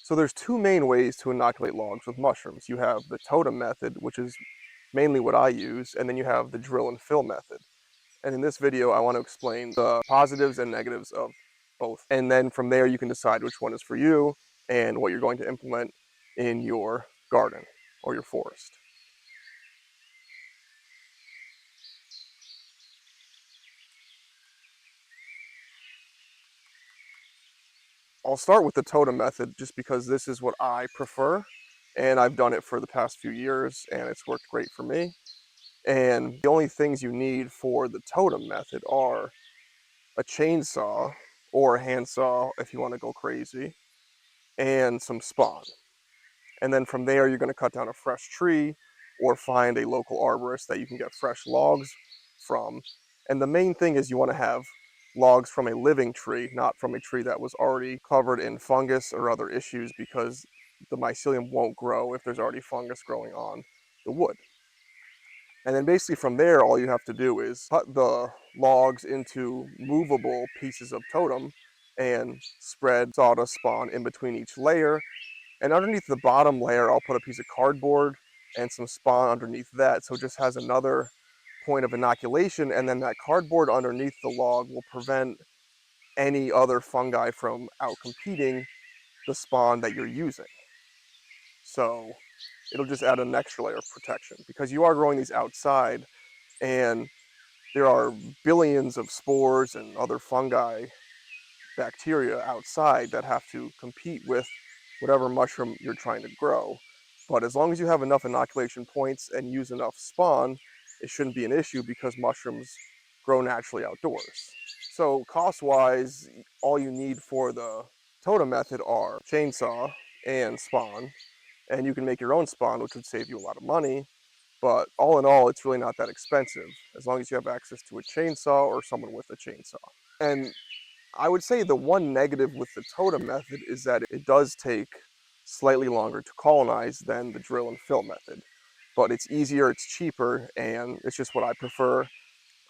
So there's two main ways to inoculate logs with mushrooms. You have the totem method, which is mainly what I use, and then you have the drill and fill method. And in this video, I want to explain the positives and negatives of both. And then from there, you can decide which one is for you and what you're going to implement in your garden or your forest. I'll start with the totem method just because this is what I prefer, and I've done it for the past few years and it's worked great for me. And the only things you need for the totem method are a chainsaw or a handsaw if you want to go crazy, and some spawn. And then from there, you're going to cut down a fresh tree or find a local arborist that you can get fresh logs from. And the main thing is you want to have logs from a living tree, not from a tree that was already covered in fungus or other issues, because the mycelium won't grow if there's already fungus growing on the wood. And then basically from there, all you have to do is cut the logs into movable pieces of totem and spread sawdust spawn in between each layer. And underneath the bottom layer, I'll put a piece of cardboard and some spawn underneath that. So it just has another point of inoculation. And then that cardboard underneath the log will prevent any other fungi from outcompeting the spawn that you're using. So it'll just add an extra layer of protection because you are growing these outside, and there are billions of spores and other fungi, bacteria outside that have to compete with whatever mushroom you're trying to grow. But as long as you have enough inoculation points and use enough spawn, it shouldn't be an issue because mushrooms grow naturally outdoors. So cost-wise, all you need for the totem method are chainsaw and spawn, and you can make your own spawn, which would save you a lot of money. But all in all, it's really not that expensive as long as you have access to a chainsaw or someone with a chainsaw. And I would say the one negative with the totem method is that it does take slightly longer to colonize than the drill and fill method. But it's easier, it's cheaper, and it's just what I prefer.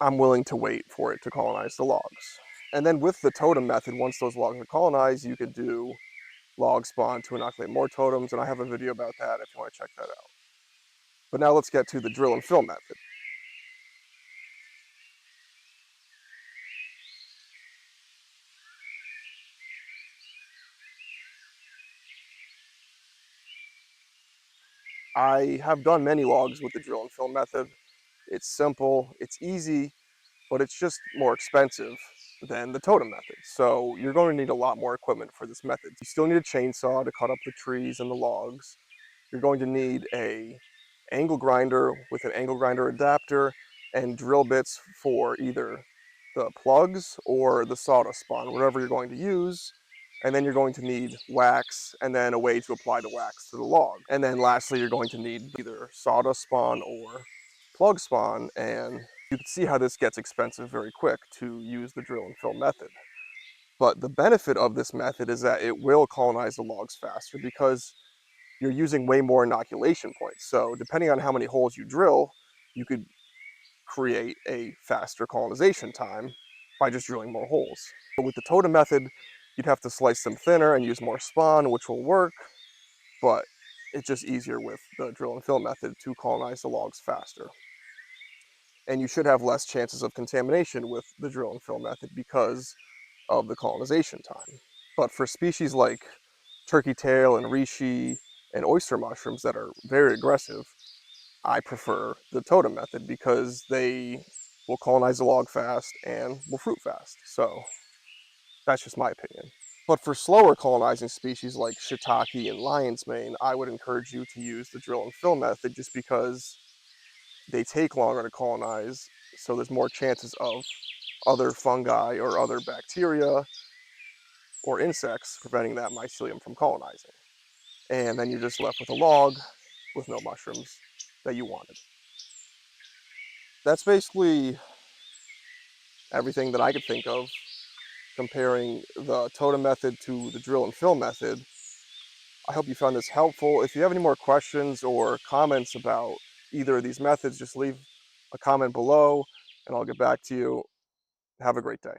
I'm willing to wait for it to colonize the logs. And then with the totem method, once those logs are colonized, you could do log spawn to inoculate more totems, and I have a video about that if you want to check that out. But now let's get to the drill and fill method. I have done many logs with the drill and fill method. It's simple, it's easy, but it's just more expensive than the totem method. So you're going to need a lot more equipment for this method. You still need a chainsaw to cut up the trees and the logs. You're going to need a angle grinder with an angle grinder adapter and drill bits for either the plugs or the sawdust spawn, whatever you're going to use. And then you're going to need wax and then a way to apply the wax to the log. And then lastly, you're going to need either sawdust spawn or plug spawn. And you can see how this gets expensive very quick to use the drill and fill method. But the benefit of this method is that it will colonize the logs faster because you're using way more inoculation points. So depending on how many holes you drill, you could create a faster colonization time by just drilling more holes. But with the totem method, you'd have to slice them thinner and use more spawn, which will work, but it's just easier with the drill and fill method to colonize the logs faster. And you should have less chances of contamination with the drill and fill method because of the colonization time. But for species like turkey tail and reishi and oyster mushrooms that are very aggressive, I prefer the totem method because they will colonize the log fast and will fruit fast. So that's just my opinion. But for slower colonizing species like shiitake and lion's mane, I would encourage you to use the drill and fill method just because they take longer to colonize, so there's more chances of other fungi or other bacteria or insects preventing that mycelium from colonizing. And then you're just left with a log with no mushrooms that you wanted. That's basically everything that I could think of comparing the totem method to the drill and fill method. I hope you found this helpful. If you have any more questions or comments about either of these methods, just leave a comment below and I'll get back to you. Have a great day.